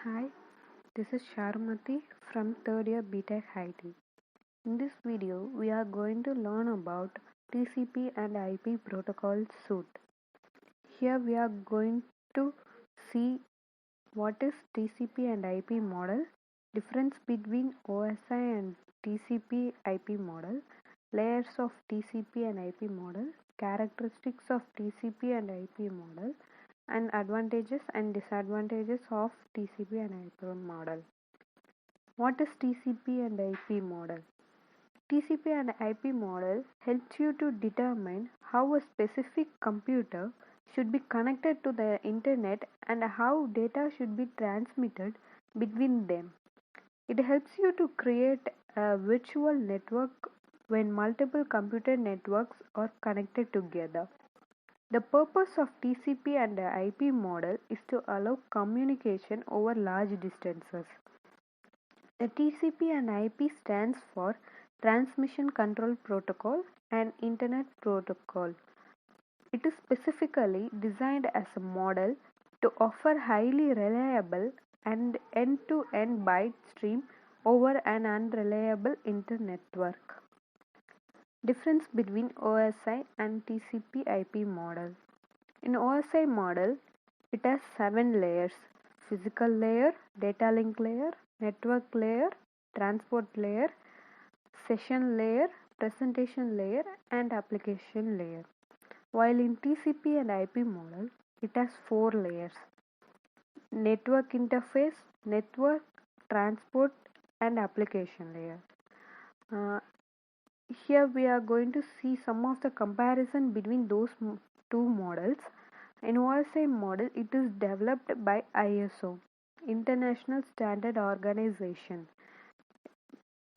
Hi, this is Sharmati from third year BTech IT. In this video, we are going to learn about TCP and IP protocol suite. Here we are going to see what is TCP and IP model, difference between OSI and TCP IP model, layers of TCP and IP model, characteristics of TCP and IP model, and advantages and disadvantages of TCP and IP model. What is TCP and IP model? TCP and IP model helps you to determine how a specific computer should be connected to the internet and how data should be transmitted between them. It helps you to create a virtual network when multiple computer networks are connected together. The purpose of TCP and the IP model is to allow communication over large distances. The TCP and IP stands for Transmission Control Protocol and Internet Protocol. It is specifically designed as a model to offer highly reliable and end-to-end byte stream over an unreliable internetwork. Difference between OSI and TCP IP model. In OSI model, it has 7 layers: physical layer, data link layer, network layer, transport layer, session layer, presentation layer, and application layer. While in TCP and IP model, it has 4 layers: network interface, network, transport, and application layer. Uh, Here we are going to see some of the comparison between those two models. In OSI model, it is developed by ISO, International Standard Organization.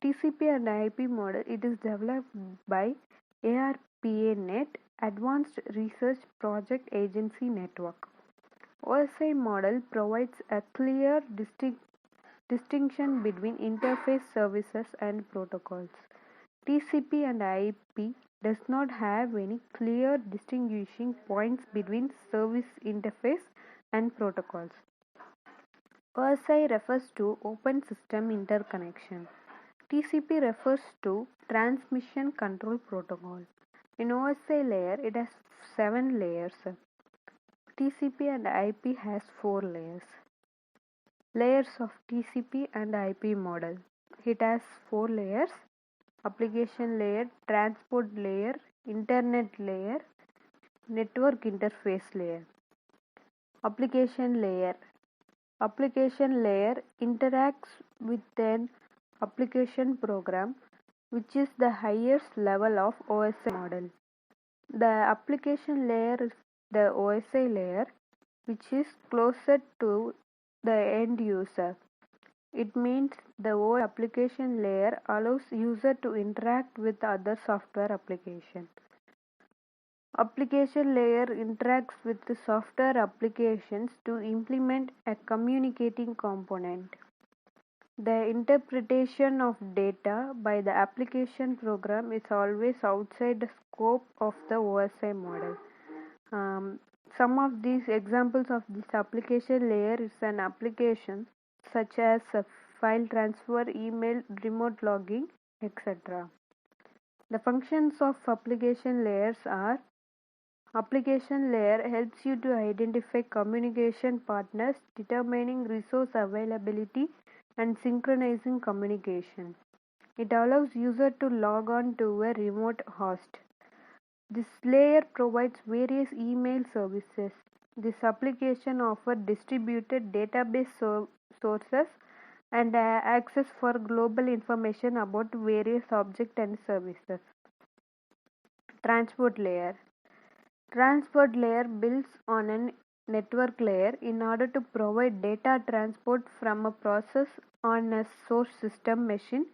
TCP and IP model, it is developed by ARPANET, Advanced Research Project Agency Network. OSI model provides a clear distinction between interface services and protocols. TCP and IP does not have any clear distinguishing points between service interface and protocols. OSI refers to Open System Interconnection. TCP refers to Transmission Control Protocol. In OSI layer, it has 7 layers. TCP and IP has 4 layers. Layers of TCP and IP model. It has 4 layers: application layer, transport layer, internet layer, network interface layer. Application layer. Application layer interacts with an application program, which is the highest level of OSI model. The application layer is the OSI layer, which is closer to the end user. It means the whole application layer allows user to interact with other software application. Application layer interacts with the software applications to implement a communicating component. The interpretation of data by the application program is always outside the scope of the OSI model. Some of these examples of this application layer is an application such as file transfer, email, remote logging, etc. The functions of application layers are: application layer helps you to identify communication partners, determining resource availability, and synchronizing communication. It allows user to log on to a remote host. This layer provides various email services. This application offers distributed database sources and access for global information about various objects and services. Transport layer. Transport layer builds on a network layer in order to provide data transport from a process on a source system machine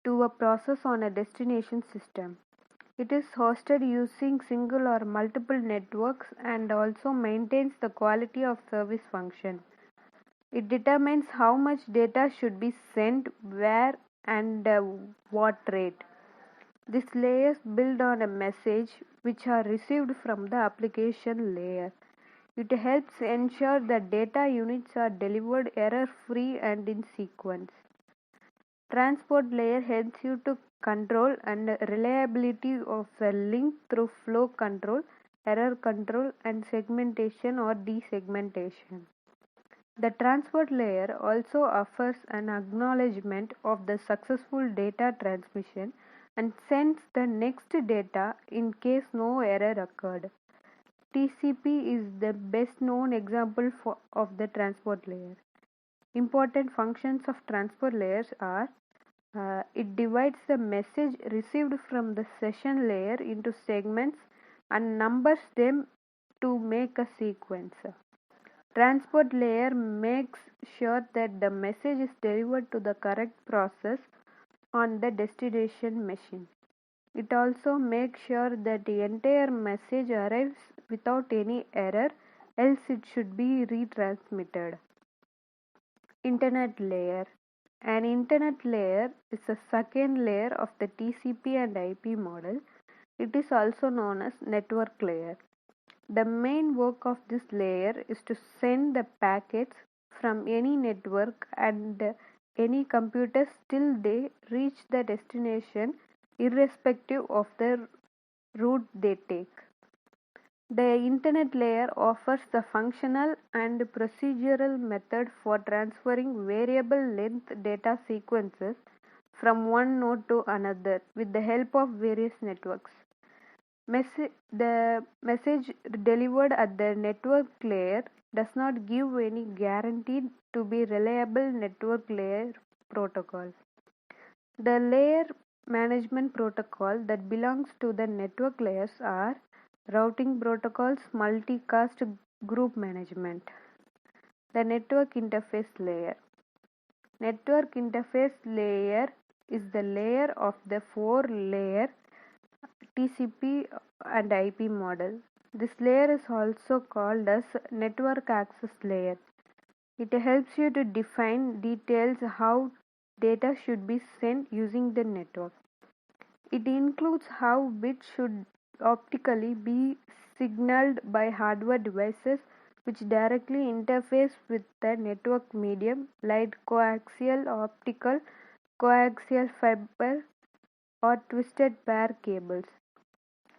to a process on a destination system. It is hosted using single or multiple networks and also maintains the quality of service function. It determines how much data should be sent, where, and what rate. These layers build on a message which are received from the application layer. It helps ensure that data units are delivered error-free and in sequence. Transport layer helps you to control and reliability of a link through flow control, error control, and segmentation or desegmentation. The transport layer also offers an acknowledgement of the successful data transmission and sends the next data in case no error occurred. TCP is the best known example of the transport layer. Important functions of transport layers are it divides the message received from the session layer into segments and numbers them to make a sequence. Transport layer makes sure that the message is delivered to the correct process on the destination machine. It also makes sure that the entire message arrives without any error, else it should be retransmitted. Internet layer. An internet layer is a second layer of the TCP and IP model. It is also known as network layer. The main work of this layer is to send the packets from any network and any computer till they reach the destination irrespective of the route they take. The Internet layer offers the functional and procedural method for transferring variable length data sequences from one node to another with the help of various networks. The message delivered at the network layer does not give any guaranteed to be reliable network layer protocol. The layer management protocol that belongs to the network layers are routing protocols, multicast, group management. The network interface layer. Network interface layer is the layer of the four-layer TCP and IP model. This layer is also called as network access layer. It helps you to define details how data should be sent using the network. It includes how bits should optically be signaled by hardware devices which directly interface with the network medium like coaxial, optical, coaxial fiber, or twisted pair cables.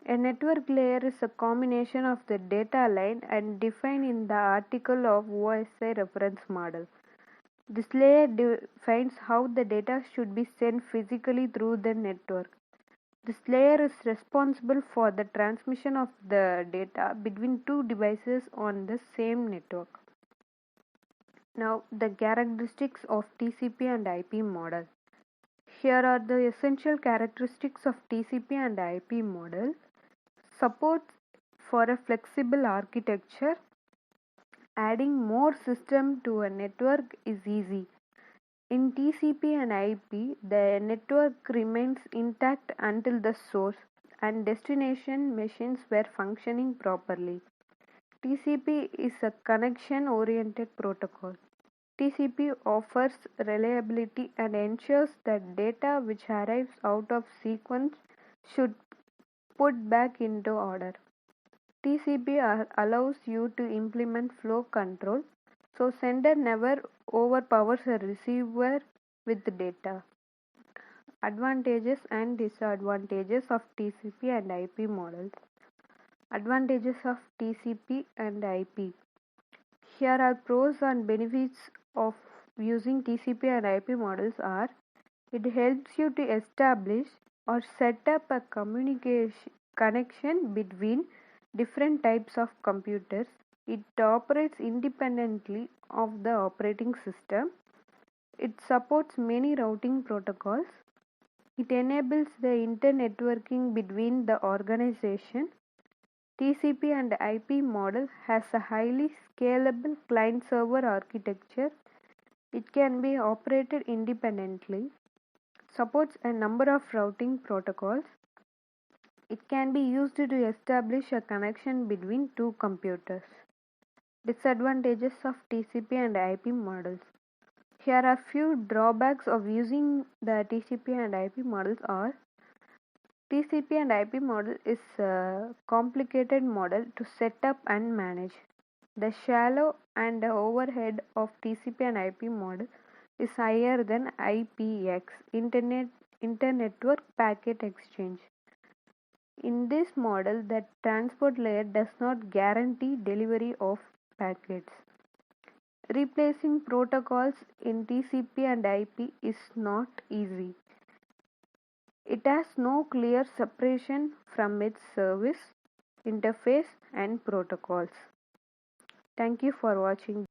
A network layer is a combination of the data line and defined in the article of OSI reference model. This layer defines how the data should be sent physically through the network. This layer is responsible for the transmission of the data between two devices on the same network. Now, the characteristics of TCP and IP model. Here are the essential characteristics of TCP and IP model. Support for a flexible architecture. Adding more system to a network is easy. In TCP and IP, the network remains intact until the source and destination machines were functioning properly. TCP is a connection-oriented protocol. TCP offers reliability and ensures that data which arrives out of sequence should put back into order. TCP allows you to implement flow control, so sender never overpowers a receiver with data. Advantages and disadvantages of TCP and IP models. Advantages of TCP and IP. Here are pros and benefits of using TCP and IP models are it helps you to establish or set up a communication connection between different types of computers. It operates independently of the operating system. It supports many routing protocols. It enables the internetworking between the organization. TCP and IP model has a highly scalable client-server architecture. It can be operated independently. Supports a number of routing protocols. It can be used to establish a connection between two computers. Disadvantages of TCP and IP models. Here are few drawbacks of using the TCP and IP models are TCP and IP model is a complicated model to set up and manage. The shallow and the overhead of TCP and IP model is higher than IPX, Inter-Network Packet Exchange. In this model, the transport layer does not guarantee delivery of packets. Replacing protocols in TCP and IP is not easy. It has no clear separation from its service, interface, and protocols. Thank you for watching.